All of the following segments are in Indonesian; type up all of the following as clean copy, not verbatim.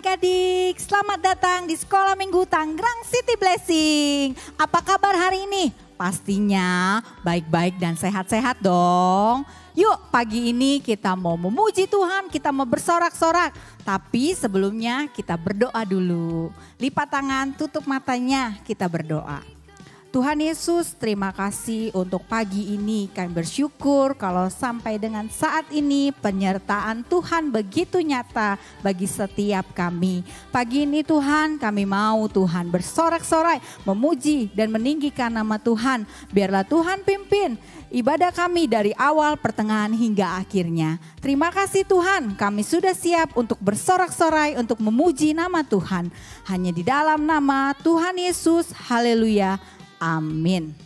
adik-adik, selamat datang di Sekolah Minggu Tangerang City Blessing. Apa kabar hari ini? Pastinya baik-baik dan sehat-sehat dong. Yuk pagi ini kita mau memuji Tuhan, kita mau bersorak-sorak. Tapi sebelumnya kita berdoa dulu. Lipat tangan, tutup matanya, kita berdoa. Tuhan Yesus, terima kasih untuk pagi ini. Kami bersyukur kalau sampai dengan saat ini penyertaan Tuhan begitu nyata bagi setiap kami. Pagi ini Tuhan, kami mau Tuhan bersorak-sorai, memuji dan meninggikan nama Tuhan. Biarlah Tuhan pimpin ibadah kami dari awal, pertengahan hingga akhirnya. Terima kasih Tuhan, kami sudah siap untuk bersorak-sorai, untuk memuji nama Tuhan. Hanya di dalam nama Tuhan Yesus, haleluya. Amin.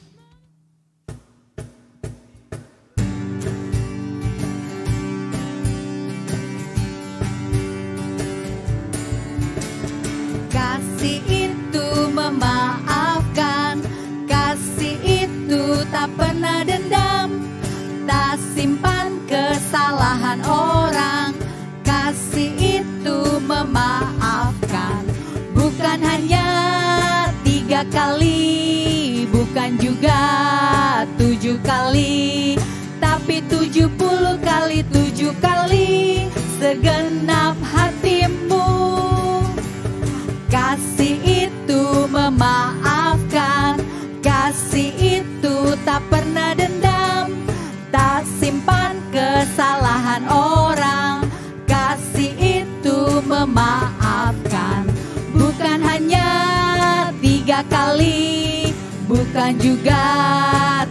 Kasih itu memaafkan, kasih itu tak pernah dendam, tak simpan kesalahan orang. Kasih itu memaafkan, bukan hanya 3 kali, bukan juga 7 kali, tapi 70 kali 7 kali segenap hatimu. Kasih itu memaafkan, kasih itu tak pernah dendam, tak simpan kesalahan orang. Kasih itu memaafkan, bukan hanya 3 kali, bukan juga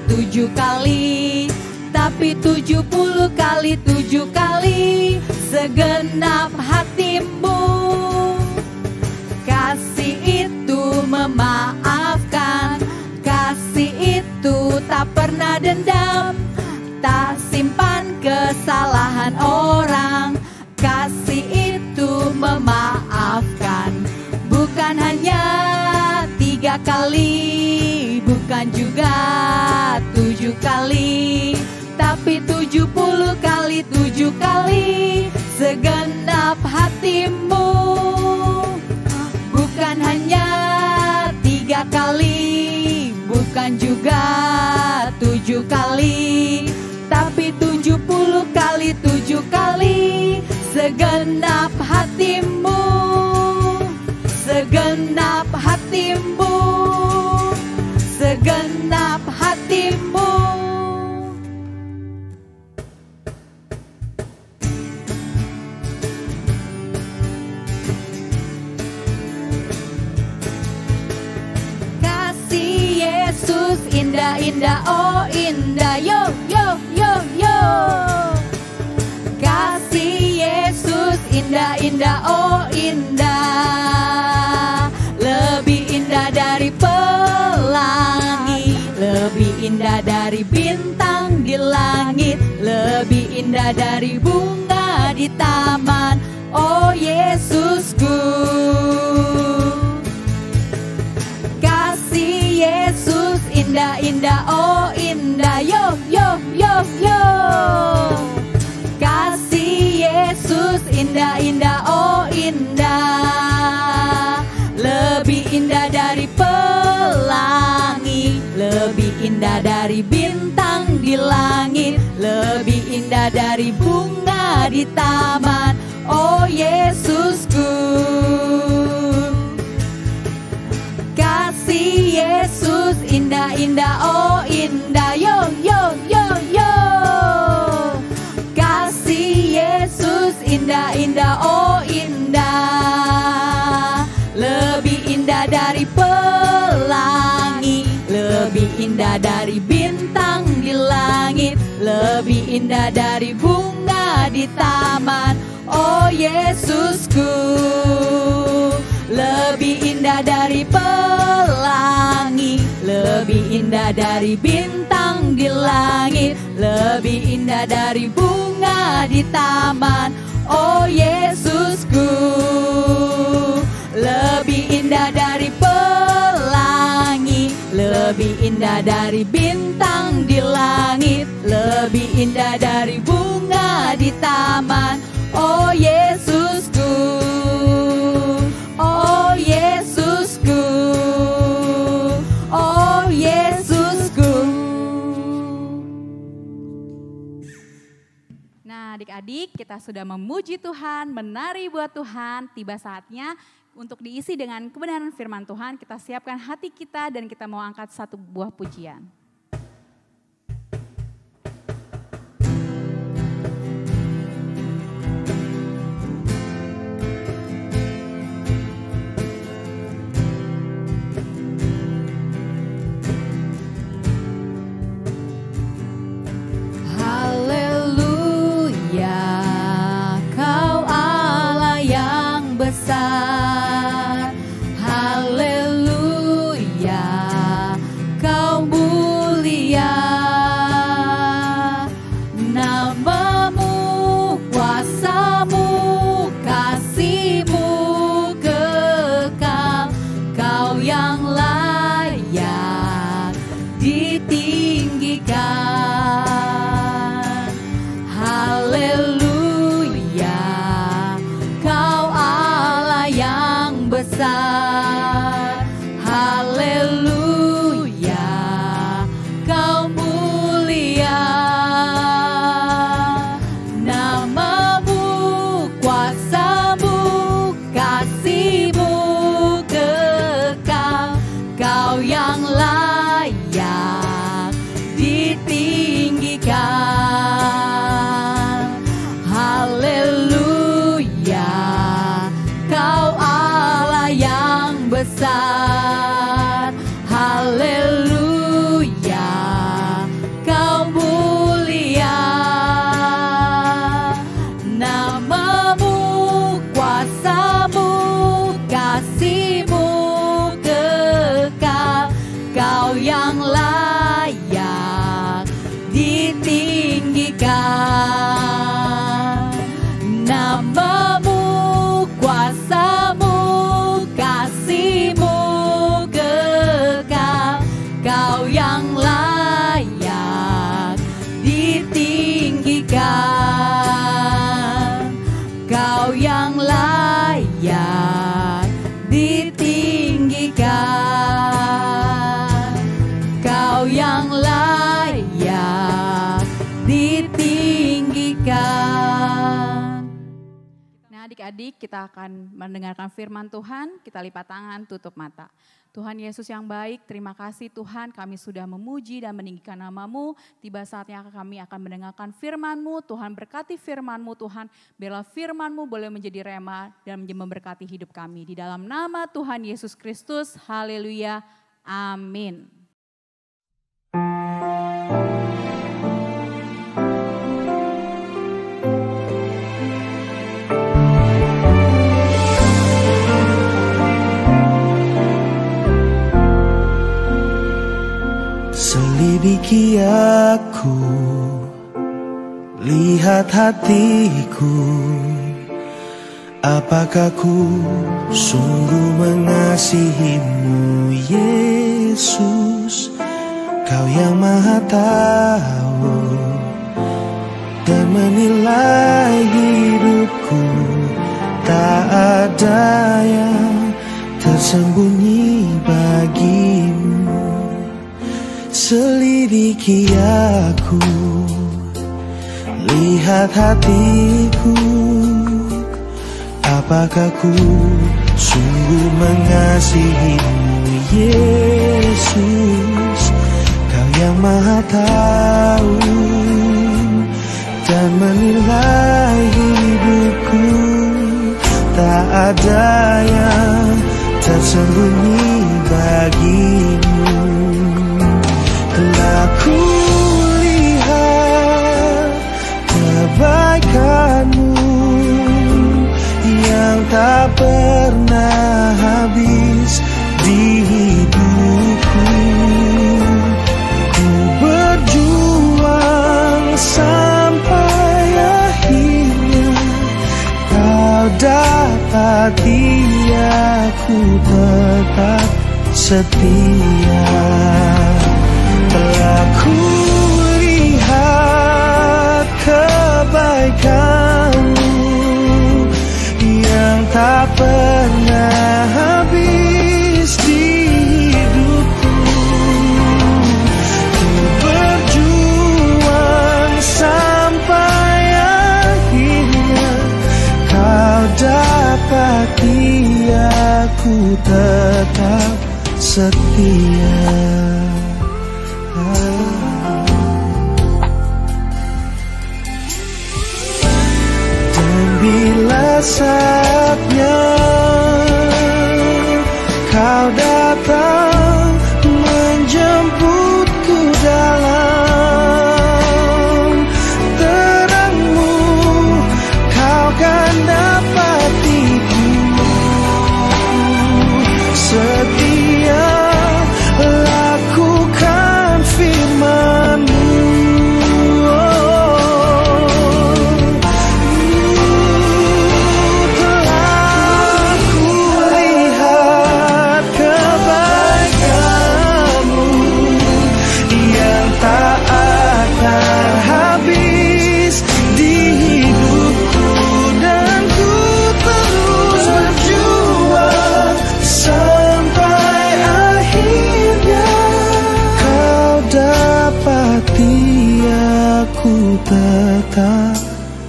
7 kali, tapi 70 kali 7 kali segenap hatimu. Kasih itu memaafkan, kasih itu tak pernah dendam, tak simpan kesalahan orang. Kasih itu memaafkan, bukan hanya 3 kali, bukan juga 7 kali, tapi 70 kali 7 kali segenap hatimu. Bukan hanya 3 kali, bukan juga 7 kali, tapi 70 kali 7 kali segenap hatimu. Segenap hatimu, segenap hatimu. Kasih Yesus indah-indah, oh indah, yo yo yo yo. Kasih Yesus indah-indah, oh indah, lebih indah dari pelangi, lebih indah dari bintang di langit, lebih indah dari bunga di taman, oh Yesusku. Kasih Yesus indah-indah, oh indah, yo yo yo yo. Kasih Yesus indah-indah, oh indah, lebih indah dari pelangi, lebih indah dari bintang di langit, lebih indah dari bunga di taman, oh Yesusku. Kasih Yesus indah-indah, oh indah, yo yo yo yo. Kasih Yesus indah-indah, oh indah, lebih indah dari pelangi, lebih indah dari bintang di langit, lebih indah dari bunga di taman, oh Yesusku. Lebih indah dari pelangi, lebih indah dari bintang di langit, lebih indah dari bunga di taman, oh Yesusku. Lebih indah dari pelangi, lebih indah dari bintang di langit, lebih indah dari bunga di taman, oh Yesusku. Nah adik-adik, kita sudah memuji Tuhan, menari buat Tuhan. Tiba saatnya untuk diisi dengan kebenaran firman Tuhan. Kita siapkan hati kita dan kita mau angkat satu buah pujian. Adik-adik, kita akan mendengarkan firman Tuhan, kita lipat tangan, tutup mata. Tuhan Yesus yang baik, terima kasih Tuhan, kami sudah memuji dan meninggikan nama-Mu. Tiba saatnya kami akan mendengarkan firman-Mu, Tuhan berkati firman-Mu Tuhan, biarlah firman-Mu boleh menjadi rema dan memberkati hidup kami. Di dalam nama Tuhan Yesus Kristus, haleluya, amin. Selidiki aku, lihat hatiku, apakah ku sungguh mengasihimu Yesus, Kau yang Maha Tahu dan menilai hidupku, tak ada yang tersembunyi bagimu. Selidiki aku, lihat hatiku, apakah ku sungguh mengasihimu Yesus, Kau yang Maha Tahu dan menilai hidupku, tak ada yang tersembunyi bagimu. Telah ku lihat kebaikan-Mu yang tak pernah habis di hidupku. Ku berjuang sampai akhirnya Kau dapati aku tetap setia. Telah ku lihat kebaikan-Mu yang tak pernah habis di hidupku. Ku berjuang sampai ku tetap setia. Dan bila saatnya kau datang menjemputku dalam terangmu, kau kan dapatiku setia lakukan firman-Mu. Telah kulihat kebaikan-Mu yang tak akan habis di hidupku, dan ku terus berjuang sampai akhirnya kau dapati aku tetap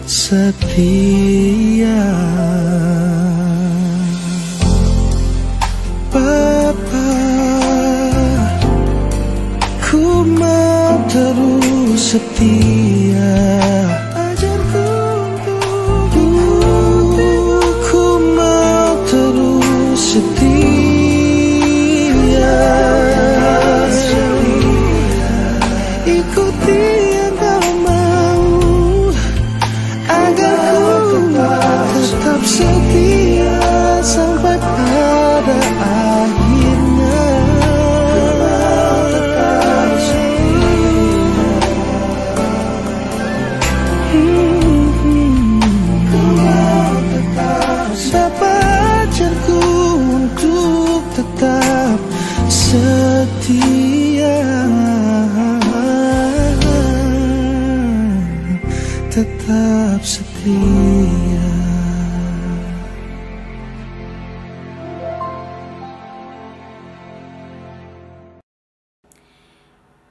setia. Bapa, ku mau terus setia. Ajarku untuk ku mau terus setia. Ikuti yang kau mau agar ku tetap setia sampai pada akhirnya. Bapa, ajarku untuk tetap setia, tetap setia.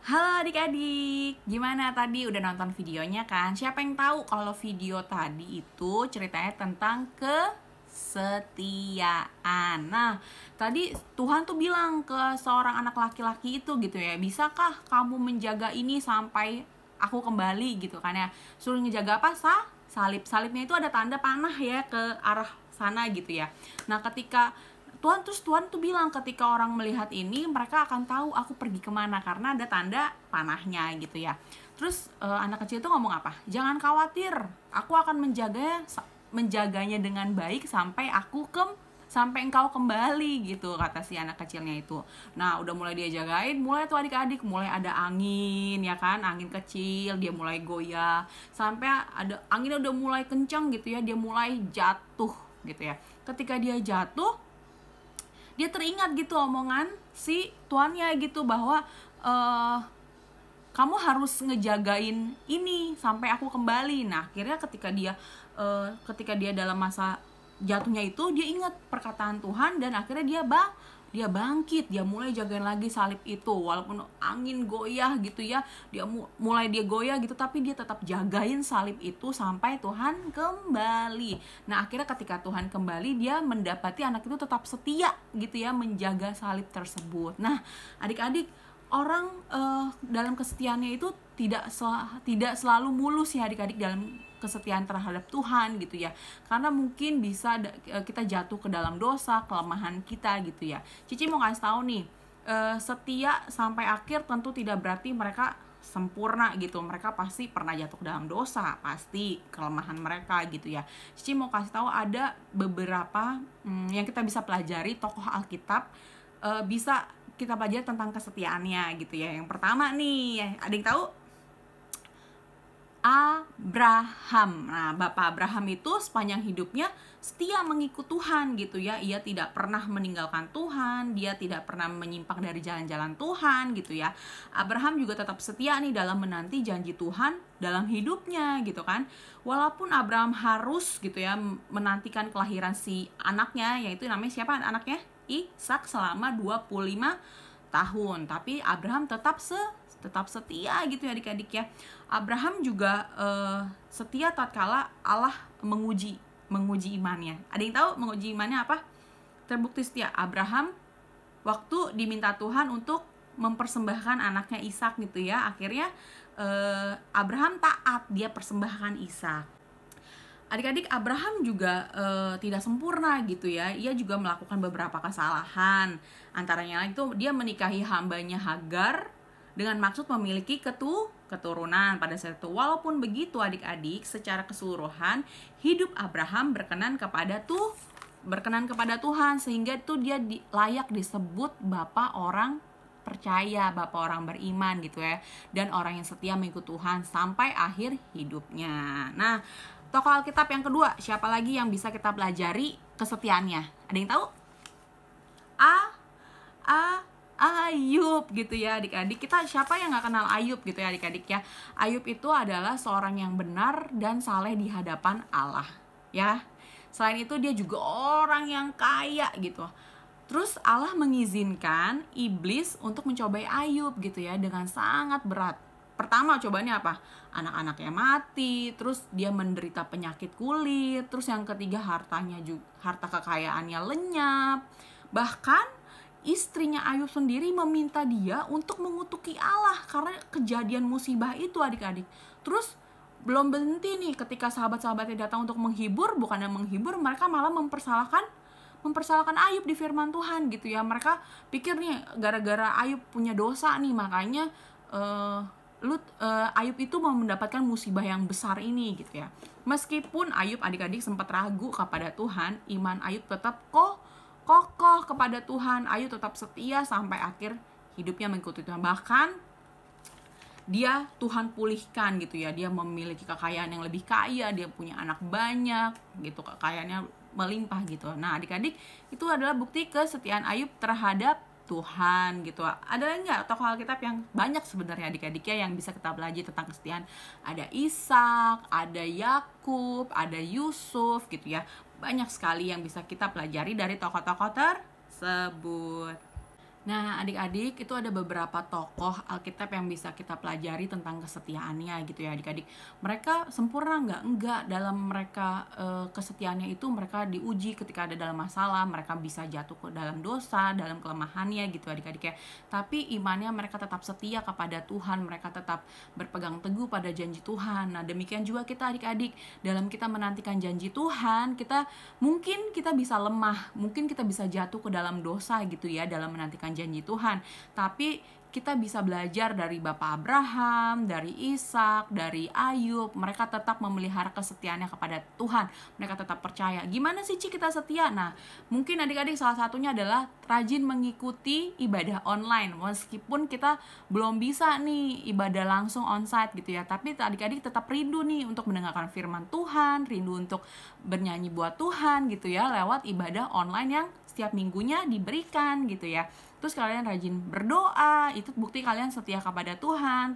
Halo adik-adik, gimana tadi udah nonton videonya kan? Siapa yang tahu kalau video tadi itu ceritanya tentang kesetiaan. Nah, tadi Tuhan tuh bilang ke seorang anak laki-laki itu gitu ya, bisakah kamu menjaga ini sampai aku kembali gitu kan ya? Suruh ngejaga apa? Salib. Salibnya itu ada tanda panah ya ke arah sana gitu ya. Nah, ketika Tuhan tuh bilang ketika orang melihat ini mereka akan tahu aku pergi kemana karena ada tanda panahnya gitu ya. Terus anak kecil itu ngomong apa? Jangan khawatir, aku akan menjaganya dengan baik sampai engkau kembali gitu, kata si anak kecilnya itu. Nah, udah mulai dia jagain, mulai tuh adik-adik mulai ada angin ya kan, angin kecil, dia mulai goyah sampai ada anginnya udah mulai kencang gitu ya, dia mulai jatuh gitu ya. Ketika dia jatuh, dia teringat gitu omongan si tuannya gitu bahwa kamu harus ngejagain ini sampai aku kembali. Nah, akhirnya ketika dia dalam masa jatuhnya itu, dia ingat perkataan Tuhan dan akhirnya dia bangkit, dia mulai jagain lagi salib itu walaupun angin goyah gitu ya, dia goyah gitu, tapi dia tetap jagain salib itu sampai Tuhan kembali. Nah, akhirnya ketika Tuhan kembali, dia mendapati anak itu tetap setia gitu ya, menjaga salib tersebut. Nah, adik-adik, orang dalam kesetiaannya itu tidak selalu mulus ya adik-adik dalam kesetiaan terhadap Tuhan gitu ya, karena mungkin bisa kita jatuh ke dalam dosa, kelemahan kita gitu ya. Cici mau kasih tahu nih, setia sampai akhir tentu tidak berarti mereka sempurna gitu, mereka pasti pernah jatuh ke dalam dosa, pasti kelemahan mereka gitu ya. Cici mau kasih tahu ada beberapa yang kita bisa pelajari tokoh Alkitab, bisa kita pelajari tentang kesetiaannya gitu ya. Yang pertama nih, ada yang tahu? Abraham. Nah, Bapak Abraham itu sepanjang hidupnya setia mengikut Tuhan gitu ya. Ia tidak pernah meninggalkan Tuhan, dia tidak pernah menyimpang dari jalan-jalan Tuhan gitu ya. Abraham juga tetap setia nih dalam menanti janji Tuhan dalam hidupnya gitu kan. Walaupun Abraham harus gitu ya menantikan kelahiran si anaknya, yaitu namanya siapa anaknya? Ishak, selama 25 tahun. Tapi Abraham tetap setia gitu ya adik-adik ya. Abraham juga setia tatkala Allah menguji imannya. Ada yang tahu menguji imannya apa? terbukti setia. Abraham waktu diminta Tuhan untuk mempersembahkan anaknya Ishak gitu ya, akhirnya Abraham taat, dia persembahkan Ishak. Adik-adik, Abraham juga tidak sempurna gitu ya, ia juga melakukan beberapa kesalahan. Antaranya itu dia menikahi hambanya Hagar dengan maksud memiliki keturunan pada saat itu. Walaupun begitu adik-adik, secara keseluruhan hidup Abraham berkenan kepada Tuhan, sehingga itu dia layak disebut bapak orang percaya, bapak orang beriman gitu ya, dan orang yang setia mengikut Tuhan sampai akhir hidupnya. Nah, tokoh Alkitab yang kedua, siapa lagi yang bisa kita pelajari kesetiaannya? Ada yang tahu? Ayub gitu ya adik-adik. Kita siapa yang gak kenal Ayub gitu ya adik-adik ya. Ayub itu adalah seorang yang benar dan saleh di hadapan Allah ya. Selain itu dia juga orang yang kaya gitu. Terus Allah mengizinkan iblis untuk mencobai Ayub gitu ya dengan sangat berat. Pertama cobaannya apa? Anak-anaknya mati, terus dia menderita penyakit kulit, terus yang ketiga harta kekayaannya lenyap. Bahkan istrinya Ayub sendiri meminta dia untuk mengutuki Allah karena kejadian musibah itu adik-adik. Terus belum berhenti nih, ketika sahabat-sahabatnya datang untuk menghibur, bukannya menghibur, mereka malah mempersalahkan Ayub di firman Tuhan gitu ya. Mereka pikir nih gara-gara Ayub punya dosa nih, makanya Ayub itu mau mendapatkan musibah yang besar ini gitu ya. Meskipun Ayub adik-adik sempat ragu kepada Tuhan, iman Ayub tetap kokoh kepada Tuhan. Ayub tetap setia sampai akhir hidupnya mengikuti Tuhan. Bahkan dia Tuhan pulihkan gitu ya. Dia memiliki kekayaan yang lebih kaya, dia punya anak banyak gitu, kekayaannya melimpah gitu. Nah adik-adik, itu adalah bukti kesetiaan Ayub terhadap Tuhan gitu. Ada nggak tokoh Alkitab yang banyak sebenarnya adik-adik ya yang bisa kita pelajari tentang kesetiaan? Ada Ishak, ada Yakub, ada Yusuf gitu ya. Banyak sekali yang bisa kita pelajari dari tokoh-tokoh tersebut. Nah adik-adik, itu ada beberapa tokoh Alkitab yang bisa kita pelajari tentang kesetiaannya gitu ya adik-adik. Mereka sempurna nggak? Enggak. Dalam mereka kesetiaannya itu mereka diuji ketika ada dalam masalah. Mereka bisa jatuh ke dalam dosa, dalam kelemahannya gitu adik-adik ya. Tapi imannya mereka tetap setia kepada Tuhan. Mereka tetap berpegang teguh pada janji Tuhan. Nah demikian juga kita adik-adik. Dalam kita menantikan janji Tuhan, mungkin kita bisa lemah, mungkin kita bisa jatuh ke dalam dosa gitu ya dalam menantikan janji Tuhan. Tapi kita bisa belajar dari Bapak Abraham, dari Ishak, dari Ayub. Mereka tetap memelihara kesetiaannya kepada Tuhan. Mereka tetap percaya. Gimana sih Ci kita setia? Nah, mungkin adik-adik salah satunya adalah rajin mengikuti ibadah online. Meskipun kita belum bisa nih ibadah langsung onsite gitu ya. Tapi adik-adik tetap rindu nih untuk mendengarkan firman Tuhan, rindu untuk bernyanyi buat Tuhan gitu ya, lewat ibadah online yang setiap minggunya diberikan gitu ya. Terus kalian rajin berdoa, itu bukti kalian setia kepada Tuhan.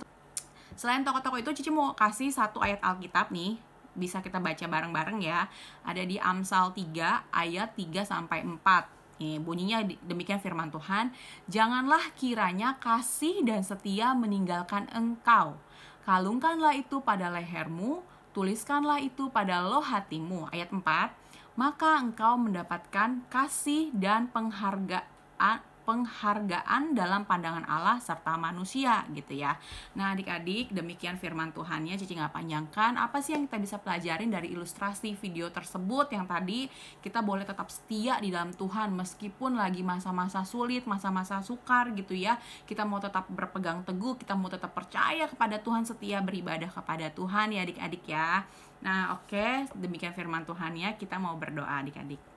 Selain tokoh-tokoh itu, Cici mau kasih satu ayat Alkitab nih, bisa kita baca bareng-bareng ya. Ada di Amsal 3 ayat 3-4. Bunyinya demikian firman Tuhan, janganlah kiranya kasih dan setia meninggalkan engkau. Kalungkanlah itu pada lehermu, tuliskanlah itu pada loh hatimu. Ayat 4, maka engkau mendapatkan kasih dan penghargaan dalam pandangan Allah serta manusia gitu ya. Nah adik-adik, demikian firman Tuhannya. Cici nggak panjangkan. Apa sih yang kita bisa pelajarin dari ilustrasi video tersebut? Yang tadi kita boleh tetap setia di dalam Tuhan meskipun lagi masa-masa sulit, masa-masa sukar gitu ya. Kita mau tetap berpegang teguh, kita mau tetap percaya kepada Tuhan, setia beribadah kepada Tuhan ya adik-adik ya. Nah oke, demikian firman Tuhannya. Kita mau berdoa adik-adik.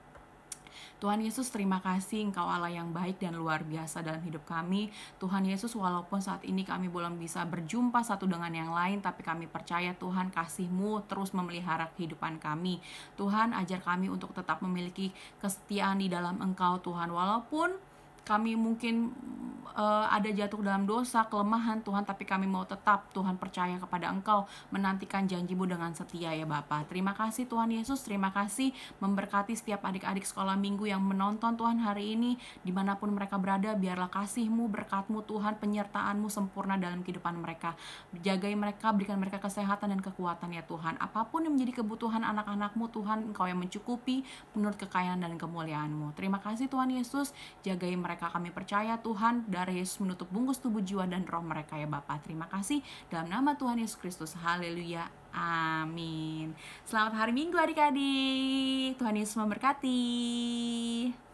Tuhan Yesus, terima kasih Engkau Allah yang baik dan luar biasa dalam hidup kami. Tuhan Yesus, walaupun saat ini kami belum bisa berjumpa satu dengan yang lain, tapi kami percaya Tuhan kasih-Mu terus memelihara kehidupan kami. Tuhan, ajar kami untuk tetap memiliki kesetiaan di dalam Engkau Tuhan, walaupun kami mungkin ada jatuh dalam dosa, kelemahan Tuhan, tapi kami mau tetap Tuhan percaya kepada Engkau, menantikan janji-Mu dengan setia ya Bapa. Terima kasih Tuhan Yesus, terima kasih memberkati setiap adik-adik sekolah minggu yang menonton Tuhan hari ini, dimanapun mereka berada, biarlah kasih-Mu, berkat-Mu Tuhan, penyertaan-Mu sempurna dalam kehidupan mereka. Jagai mereka, berikan mereka kesehatan dan kekuatan ya Tuhan. Apapun yang menjadi kebutuhan anak-anak-Mu Tuhan, Engkau yang mencukupi menurut kekayaan dan kemuliaan-Mu. Terima kasih Tuhan Yesus, jagai mereka, kami percaya Tuhan, darah Yesus menutup bungkus tubuh, jiwa, dan roh mereka ya Bapa. Terima kasih dalam nama Tuhan Yesus Kristus. Haleluya. Amin. Selamat hari Minggu adik-adik. Tuhan Yesus memberkati.